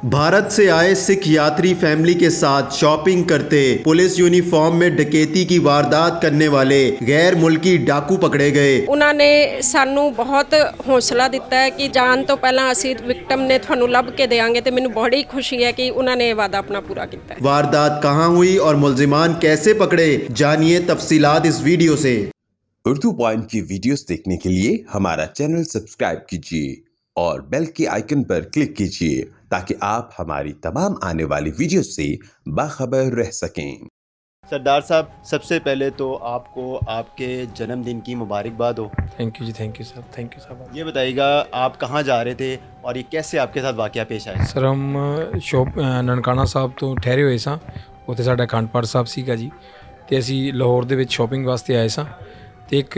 भारत से आए सिख यात्री फैमिली के साथ शॉपिंग करते पुलिस यूनिफॉर्म में डकैती की वारदात करने वाले गैर मुल्की डाकू पकड़े गए। ਉਹਨਾਂ ਨੇ ਸਾਨੂੰ ਬਹੁਤ ਹੌਸਲਾ ਦਿੱਤਾ ਹੈ ਕਿ ਜਾਣ ਤੋਂ ਪਹਿਲਾਂ ਅਸੀਂ ਵਿਕਟਮ ਨੇ ਤੁਹਾਨੂੰ ਲੱਭ ਕੇ ਦੇਵਾਂਗੇ ਤੇ ਮੈਨੂੰ ਬੜੀ ਖੁਸ਼ੀ ਹੈ ਕਿ ਉਹਨਾਂ ਨੇ ਇਹ ਵਾਅਦਾ ਆਪਣਾ ਪੂਰਾ ਕੀਤਾ ਹੈ। वारदात कहां हुई और मुलजिमान कैसे पकड़े, जानिए तफसीलात इस वीडियो से। उर्दू पॉइंट की वीडियोस देखने के लिए हमारा चैनल सब्सक्राइब कीजिए और बेल के आइकन पर क्लिक कीजिए ताकि आप हमारी तमाम आने वाली वीडियो से बाखबर रह सकें। सरदार साहब, सबसे पहले तो आपको आपके जन्मदिन की मुबारकबाद हो। थैंक यू जी, थैंक यू साहब, थैंक यू साहब। ये बताइएगा आप कहाँ जा रहे थे और ये कैसे आपके साथ वाक़या पेश आया? ਸਰ ਹਮ ਸ਼ੋਪ ਨਨਕਾਣਾ ਸਾਹਿਬ ਤੋਂ ਠਹਿਰੇ ਹੋਏ ਸਾਂ। ਉੱਥੇ ਸਾਡਾ ਅਖੰਡ ਪਾਠ ਸਾਹਿਬ ਸੀਗਾ ਜੀ, ਅਤੇ ਅਸੀਂ ਲਾਹੌਰ ਦੇ ਵਿੱਚ ਸ਼ੋਪਿੰਗ ਵਾਸਤੇ ਆਏ ਸਾਂ। ਅਤੇ ਇੱਕ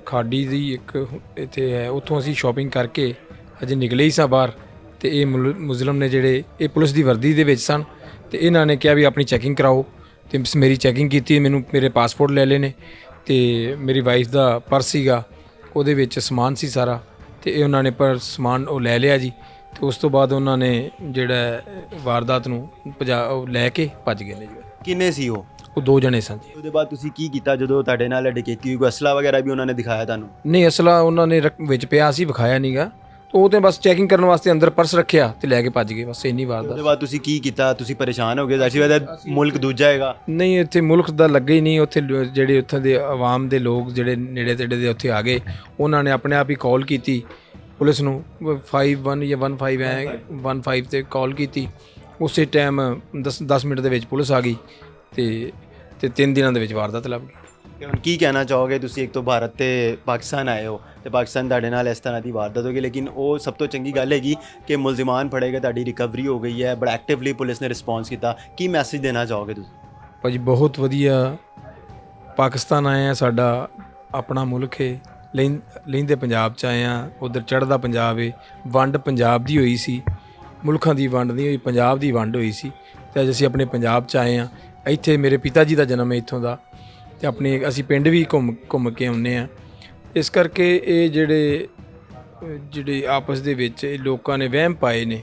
ਖਾਡੀ ਦੀ ਇੱਕ ਇੱਥੇ ਹੈ, ਉੱਥੋਂ ਅਸੀਂ ਸ਼ੋਪਿੰਗ ਕਰਕੇ ਅਜੇ ਨਿਕਲੇ ਹੀ ਸਾਂ ਬਾਹਰ, ਅਤੇ ਇਹ ਮੁਜ਼ਲਮ ਨੇ ਜਿਹੜੇ ਇਹ ਪੁਲਿਸ ਦੀ ਵਰਦੀ ਦੇ ਵਿੱਚ ਸਨ, ਅਤੇ ਇਹਨਾਂ ਨੇ ਕਿਹਾ ਵੀ ਆਪਣੀ ਚੈਕਿੰਗ ਕਰਾਓ। ਅਤੇ ਮੇਰੀ ਚੈਕਿੰਗ ਕੀਤੀ, ਮੈਨੂੰ ਮੇਰੇ ਪਾਸਪੋਰਟ ਲੈ ਲਏ ਨੇ, ਅਤੇ ਮੇਰੀ ਵਾਈਫ ਦਾ ਪਰਸ ਸੀਗਾ, ਉਹਦੇ ਵਿੱਚ ਸਮਾਨ ਸੀ ਸਾਰਾ, ਅਤੇ ਇਹ ਉਹਨਾਂ ਨੇ ਸਮਾਨ ਉਹ ਲੈ ਲਿਆ ਜੀ। ਅਤੇ ਉਸ ਤੋਂ ਬਾਅਦ ਉਹਨਾਂ ਨੇ ਜਿਹੜਾ ਵਾਰਦਾਤ ਨੂੰ ਉਹ ਲੈ ਕੇ ਭੱਜ ਗਏ ਨੇ ਜੀ। ਕਿੰਨੇ ਸੀ ਉਹ? ਉਹ 2 ਜਣੇ ਸਨ ਜੀ। ਉਹਦੇ ਬਾਅਦ ਤੁਸੀਂ ਕੀ ਕੀਤਾ ਜਦੋਂ ਤੁਹਾਡੇ ਨਾਲ ਡਕੈਤੀ ਹੋਈ? ਕੋਈ ਅਸਲਾ ਵਗੈਰਾ ਵੀ ਉਹਨਾਂ ਨੇ ਦਿਖਾਇਆ ਤੁਹਾਨੂੰ? ਨਹੀਂ, ਅਸਲਾ ਉਹਨਾਂ ਨੇ ਵਿੱਚ ਪਿਆ ਸੀ, ਵਿਖਾਇਆ ਨਹੀਂਗਾ। ਉਹ ਤਾਂ ਬਸ ਚੈਕਿੰਗ ਕਰਨ ਵਾਸਤੇ ਅੰਦਰ ਪਰਸ ਰੱਖਿਆ ਅਤੇ ਲੈ ਕੇ ਭੱਜ ਗਏ, ਬਸ ਇੰਨੀ ਵਾਰਦਾਤ। ਉਹਦੇ ਬਾਅਦ ਤੁਸੀਂ ਕੀ ਕੀਤਾ? ਤੁਸੀਂ ਪਰੇਸ਼ਾਨ ਹੋ ਗਏ? ਜ਼ਾਹਿਰ ਹੈ ਮੁਲਕ ਦੂਜਾ ਹੈਗਾ। ਨਹੀਂ, ਇੱਥੇ ਮੁਲਕ ਦਾ ਲੱਗਾ ਹੀ ਨਹੀਂ। ਉੱਥੇ ਜਿਹੜੇ ਉੱਥੇ ਦੇ ਆਵਾਮ ਦੇ ਲੋਕ ਜਿਹੜੇ ਨੇੜੇ ਤੇੜੇ ਦੇ ਉੱਥੇ ਆ ਗਏ, ਉਹਨਾਂ ਨੇ ਆਪਣੇ ਆਪ ਹੀ ਕਾਲ ਕੀਤੀ ਪੁਲਿਸ ਨੂੰ, 51 ਜਾਂ 15 'ਤੇ ਕਾਲ ਕੀਤੀ। ਉਸੇ ਟਾਈਮ 10 ਮਿੰਟ ਦੇ ਵਿੱਚ ਪੁਲਿਸ ਆ ਗਈ ਅਤੇ 3 ਦਿਨਾਂ ਦੇ ਵਿੱਚ ਵਾਰਦਾਤ ਲੱਭ ਗਈ। ਤੇ ਹੁਣ ਕੀ ਕਹਿਣਾ ਚਾਹੋਗੇ ਤੁਸੀਂ? ਇੱਕ ਤੋਂ ਭਾਰਤ ਤੇ ਪਾਕਿਸਤਾਨ ਆਏ ਹੋ ਤੇ ਪਾਕਿਸਤਾਨ ਤੁਹਾਡੇ ਨਾਲ ਇਸ ਤਰ੍ਹਾਂ ਦੀ ਵਾਰਦਾਤ ਹੋ ਗਈ, ਲੇਕਿਨ ਉਹ ਸਭ ਤੋਂ ਚੰਗੀ ਗੱਲ ਹੈਗੀ ਕਿ ਮੁਲਜ਼ਮਾਨ ਫੜੇ ਗਏ, ਤੁਹਾਡੀ ਰਿਕਵਰੀ ਹੋ ਗਈ ਹੈ, ਬੜਾ ਐਕਟਿਵਲੀ ਪੁਲਿਸ ਨੇ ਰਿਸਪੌਂਸ ਕੀਤਾ। ਕੀ ਮੈਸੇਜ ਦੇਣਾ ਚਾਹੋਗੇ ਤੁਸੀਂ? ਭਾਜੀ ਬਹੁਤ ਵਧੀਆ, ਪਾਕਿਸਤਾਨ ਆਏ ਆ, ਸਾਡਾ ਆਪਣਾ ਮੁਲਕ ਹੈ। ਲਹਿੰਦੇ ਪੰਜਾਬ 'ਚ ਆਏ ਆ, ਉੱਧਰ ਚੜ੍ਹਦਾ ਪੰਜਾਬ ਹੈ। ਵੰਡ ਪੰਜਾਬ ਦੀ ਹੋਈ ਸੀ, ਮੁਲਕਾਂ ਦੀ ਵੰਡ ਨਹੀਂ ਹੋਈ, ਪੰਜਾਬ ਦੀ ਵੰਡ ਹੋਈ ਸੀ, ਅਤੇ ਅੱਜ ਅਸੀਂ ਆਪਣੇ ਪੰਜਾਬ 'ਚ ਆਏ ਹਾਂ। ਇੱਥੇ ਮੇਰੇ ਪਿਤਾ ਜੀ ਦਾ ਜਨਮ ਹੈ ਇੱਥੋਂ ਦਾ, ਅਤੇ ਆਪਣੇ ਅਸੀਂ ਪਿੰਡ ਵੀ ਘੁੰਮ ਕੇ ਆਉਂਦੇ ਹਾਂ। ਇਸ ਕਰਕੇ ਇਹ ਜਿਹੜੇ ਆਪਸ ਦੇ ਵਿੱਚ ਇਹ ਲੋਕਾਂ ਨੇ ਵਹਿਮ ਪਾਏ ਨੇ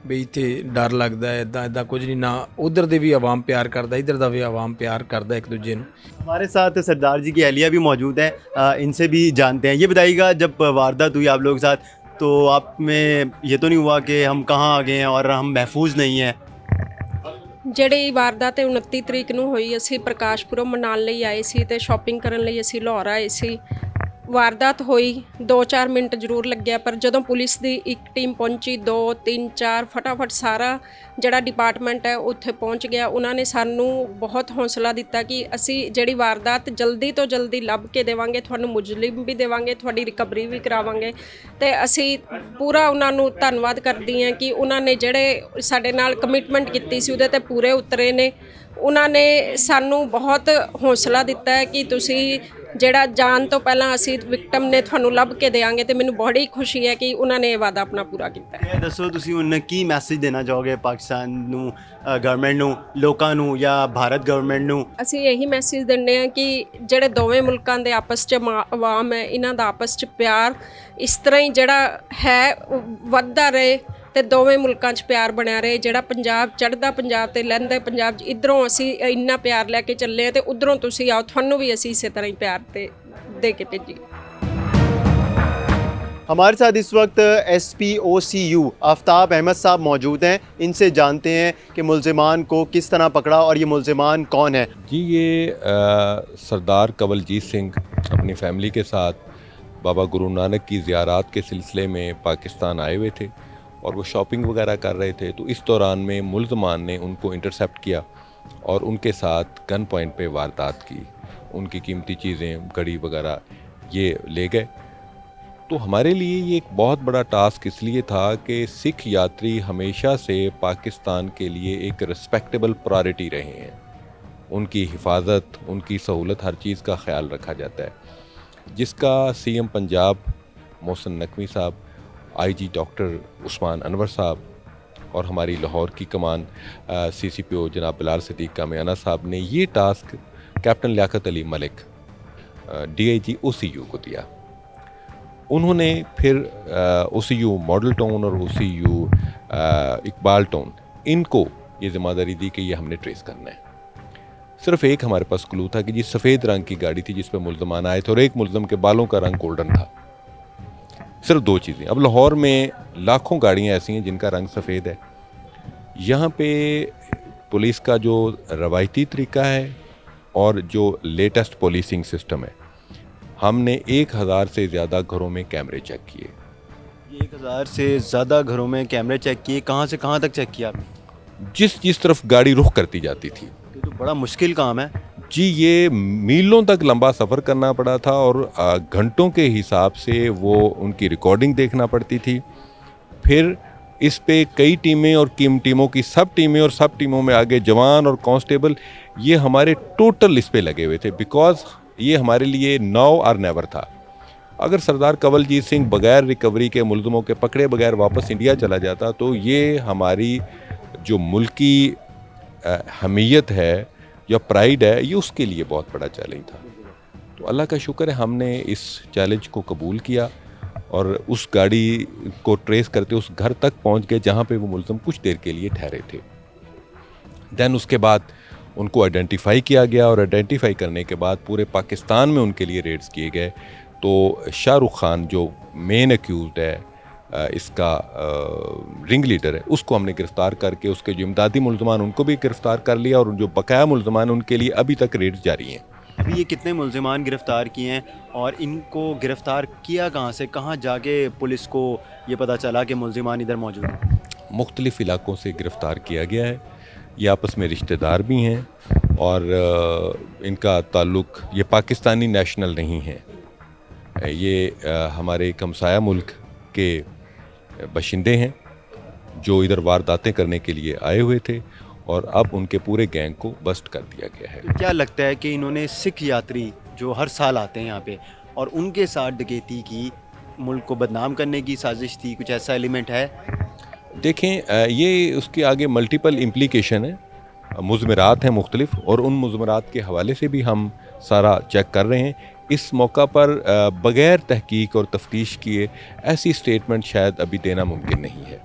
ਵੀ ਇੱਥੇ ਡਰ ਲੱਗਦਾ ਹੈ, ਇੱਦਾਂ ਕੁਝ ਨਹੀਂ। ਨਾ ਉਧਰ ਦੇ ਵੀ ਆਵਾਮ ਪਿਆਰ ਕਰਦਾ, ਇੱਧਰ ਦਾ ਵੀ ਆਵਾਮ ਪਿਆਰ ਕਰਦਾ ਇੱਕ दूजे ਨੂੰ। हमारे साथ सरदार जी की अहलिया भी मौजूद है, इनसे भी जानते हैं। ये बताइएगा, जब वारदात हुई आप लोगों के साथ तो आप में ये तो नहीं हुआ कि हम कहाँ आ गए हैं और हम महफूज नहीं हैं? ਜਿਹੜੀ ਵਾਰਦਾਤ 29 ਤਰੀਕ ਨੂੰ ਹੋਈ, ਅਸੀਂ ਪ੍ਰਕਾਸ਼ ਪੁਰਬ ਮਨਾਉਣ ਲਈ ਆਏ ਸੀ ਅਤੇ ਸ਼ਾਪਿੰਗ ਕਰਨ ਲਈ ਅਸੀਂ ਲਾਹੌਰ ਆਏ ਸੀ। ਵਾਰਦਾਤ ਹੋਈ 2-4 ਮਿੰਟ ਜ਼ਰੂਰ ਲੱਗਿਆ, ਪਰ ਜਦੋਂ ਪੁਲਿਸ ਦੀ ਇੱਕ ਟੀਮ ਪਹੁੰਚੀ, 2 3 4 ਫਟਾਫਟ ਸਾਰਾ ਜਿਹੜਾ ਡਿਪਾਰਟਮੈਂਟ ਹੈ ਉੱਥੇ ਪਹੁੰਚ ਗਿਆ। ਉਹਨਾਂ ਨੇ ਸਾਨੂੰ ਬਹੁਤ ਹੌਸਲਾ ਦਿੱਤਾ ਕਿ ਅਸੀਂ ਜਿਹੜੀ ਵਾਰਦਾਤ ਜਲਦੀ ਤੋਂ ਜਲਦੀ ਲੱਭ ਕੇ ਦੇਵਾਂਗੇ, ਤੁਹਾਨੂੰ ਮੁਜਰਮ ਵੀ ਦੇਵਾਂਗੇ, ਤੁਹਾਡੀ ਰਿਕਵਰੀ ਵੀ ਕਰਾਵਾਂਗੇ। ਅਤੇ ਅਸੀਂ ਪੂਰਾ ਉਹਨਾਂ ਨੂੰ ਧੰਨਵਾਦ ਕਰਦੀ ਹਾਂ ਕਿ ਉਹਨਾਂ ਨੇ ਜਿਹੜੇ ਸਾਡੇ ਨਾਲ ਕਮਿਟਮੈਂਟ ਕੀਤੀ ਸੀ ਉਹਦੇ 'ਤੇ ਪੂਰੇ ਉਤਰੇ ਨੇ। ਉਹਨਾਂ ਨੇ ਸਾਨੂੰ ਬਹੁਤ ਹੌਸਲਾ ਦਿੱਤਾ ਹੈ ਕਿ ਤੁਸੀਂ ਜਿਹੜਾ ਜਾਣ ਤੋਂ ਪਹਿਲਾਂ ਅਸੀਂ ਵਿਕਟਮ ਨੇ ਤੁਹਾਨੂੰ ਲੱਭ ਕੇ ਦੇਵਾਂਗੇ, ਅਤੇ ਮੈਨੂੰ ਬੜੀ ਖੁਸ਼ੀ ਹੈ ਕਿ ਉਹਨਾਂ ਨੇ ਇਹ ਵਾਅਦਾ ਆਪਣਾ ਪੂਰਾ ਕੀਤਾ ਹੈ। ਇਹ ਦੱਸੋ ਤੁਸੀਂ ਹੁਣ ਕੀ ਮੈਸੇਜ ਦੇਣਾ ਚਾਹੋਗੇ ਪਾਕਿਸਤਾਨ ਨੂੰ, ਗਵਰਨਮੈਂਟ ਨੂੰ, ਲੋਕਾਂ ਨੂੰ, ਜਾਂ ਭਾਰਤ ਗਵਰਨਮੈਂਟ ਨੂੰ? ਅਸੀਂ ਇਹੀ ਮੈਸੇਜ ਦਿੰਦੇ ਹਾਂ ਕਿ ਜਿਹੜੇ ਦੋਵੇਂ ਮੁਲਕਾਂ ਦੇ ਆਪਸ 'ਚ ਆਵਾਮ ਹੈ, ਇਹਨਾਂ ਦਾ ਆਪਸ 'ਚ ਪਿਆਰ ਇਸ ਤਰ੍ਹਾਂ ਹੀ ਜਿਹੜਾ ਹੈ ਵੱਧਦਾ ਰਹੇ ਅਤੇ ਦੋਵੇਂ ਮੁਲਕਾਂ 'ਚ ਪਿਆਰ ਬਣਿਆ ਰਹੇ। ਜਿਹੜਾ ਪੰਜਾਬ ਚੜ੍ਹਦਾ ਪੰਜਾਬ ਅਤੇ ਲਹਿੰਦੇ ਪੰਜਾਬ 'ਚ ਇੱਧਰੋਂ ਅਸੀਂ ਇੰਨਾ ਪਿਆਰ ਲੈ ਕੇ ਚੱਲੇ ਹਾਂ ਅਤੇ ਉੱਧਰੋਂ ਤੁਸੀਂ ਆਓ, ਤੁਹਾਨੂੰ ਵੀ ਅਸੀਂ ਇਸੇ ਤਰ੍ਹਾਂ ਹੀ ਪਿਆਰ ਤੇ ਦੇ ਕੇ ਭੇਜੀਏ। हमारे साथ इस वक्त SPOCU आफ्ताब अहमद साहब मौजूद हैं। इनसे जानते हैं कि मुलजिमान को किस तरह पकड़ा और ये मुलजिमान कौन है। जी, ये सरदार कंवलजीत सिंह अपनी फ़ैमिली के साथ बाबा गुरु नानक की ज़ियारत के सिलसिले में पाकिस्तान आए हुए थे और वो शॉपिंग वगैरह कर रहे थे। तो इस दौरान में मुलजमान ने उनको इंटरसेप्ट किया और उनके साथ गन पॉइंट पे वारदात की। उनकी कीमती चीज़ें, घड़ी वगैरह ये ले गए। तो हमारे लिए ये एक बहुत बड़ा टास्क इसलिए था कि सिख यात्री हमेशा से पाकिस्तान के लिए एक रिस्पेक्टेबल प्रायोरिटी रहे हैं। उनकी हिफाजत, उनकी सहूलत, हर चीज़ का ख्याल रखा जाता है, जिसका CM पंजाब मोहसिन नकवी साहब, IG डॉक्टर उस्मान अनवर साहब और हमारी लाहौर की कमान CCPO जनाब बिलाल सिद्दीक कामियाना साहब ने ये task captain Liaquat Ali Malik DIG OCU को दिया। انہوں نے پھر OCU ماڈل ٹاؤن اور OCU اقبال ٹاؤن ان کو یہ ذمہ داری دی کہ یہ ہم نے ٹریس کرنا ہے. صرف ایک ہمارے پاس کلو تھا کہ یہ سفید رنگ کی گاڑی تھی جس پہ ملزمان آئے تھے اور ایک ملزم کے بالوں کا رنگ گولڈن تھا. صرف 2 چیزیں. اب لاہور میں لاکھوں گاڑیاں ایسی ہیں جن کا رنگ سفید ہے. یہاں پہ پولیس کا جو روایتی طریقہ ہے اور جو لیٹسٹ پولیسنگ سسٹم ہے, ہم نے 1000 سے زیادہ گھروں میں کیمرے چیک کیے. یہ 1000 سے زیادہ گھروں میں کیمرے چیک کیے. کہاں سے کہاں تک چیک کیا آپ نے؟ جس طرف گاڑی رخ کرتی جاتی تھی. یہ تو بڑا مشکل کام ہے. جی, یہ میلوں تک لمبا سفر کرنا پڑا تھا اور گھنٹوں کے حساب سے وہ ان کی ریکارڈنگ دیکھنا پڑتی تھی. پھر اس پہ کئی ٹیمیں اور ٹیموں کی سب ٹیمیں اور سب ٹیموں میں آگے جوان اور کانسٹیبل یہ ہمارے ٹوٹل اس پہ لگے ہوئے تھے, بیکاز یہ ہمارے لیے ناؤ اور نیور تھا. اگر سردار کنول جیت سنگھ بغیر ریکوری کے ملزموں کے پکڑے بغیر واپس انڈیا چلا جاتا تو یہ ہماری جو ملکی حمیت ہے یا پرائیڈ ہے یہ اس کے لیے بہت بڑا چیلنج تھا. تو اللہ کا شکر ہے ہم نے اس چیلنج کو قبول کیا اور اس گاڑی کو ٹریس کرتے اس گھر تک پہنچ گئے جہاں پہ وہ ملزم کچھ دیر کے لیے ٹھہرے تھے. دین اس کے بعد ان کو آئیڈینٹیفائی کیا گیا اور آئیڈینٹیفائی کرنے کے بعد پورے پاکستان میں ان کے لیے ریڈز کیے گئے. تو شاہ رخ خان جو مین ایکیوزڈ ہے, اس کا رنگ لیڈر ہے, اس کو ہم نے گرفتار کر کے اس کے جو امدادی ملزمان ان کو بھی گرفتار کر لیا اور جو بقایا ملزمان ان کے لیے ابھی تک ریڈز جاری ہیں. ابھی یہ کتنے ملزمان گرفتار کیے ہیں اور ان کو گرفتار کیا کہاں سے, کہاں جا کے پولیس کو یہ پتہ چلا کہ ملزمان ادھر موجود ہیں؟ مختلف علاقوں سے گرفتار کیا گیا ہے. یہ آپس میں رشتہ دار بھی ہیں اور ان کا تعلق یہ پاکستانی نیشنل نہیں ہے, یہ ہمارے ایک ہمسایہ ملک کے باشندے ہیں جو ادھر وارداتیں کرنے کے لیے آئے ہوئے تھے اور اب ان کے پورے گینگ کو بسٹ کر دیا گیا ہے. کیا لگتا ہے کہ انہوں نے سکھ یاتری جو ہر سال آتے ہیں یہاں پہ اور ان کے ساتھ ڈکیتی کی, ملک کو بدنام کرنے کی سازش تھی, کچھ ایسا ایلیمنٹ ہے؟ دیکھیں, یہ اس کے آگے ملٹیپل امپلیکیشن ہے, مضمرات ہیں مختلف اور ان مضمرات کے حوالے سے بھی ہم سارا چیک کر رہے ہیں. اس موقع پر بغیر تحقیق اور تفتیش کیے ایسی سٹیٹمنٹ شاید ابھی دینا ممکن نہیں ہے.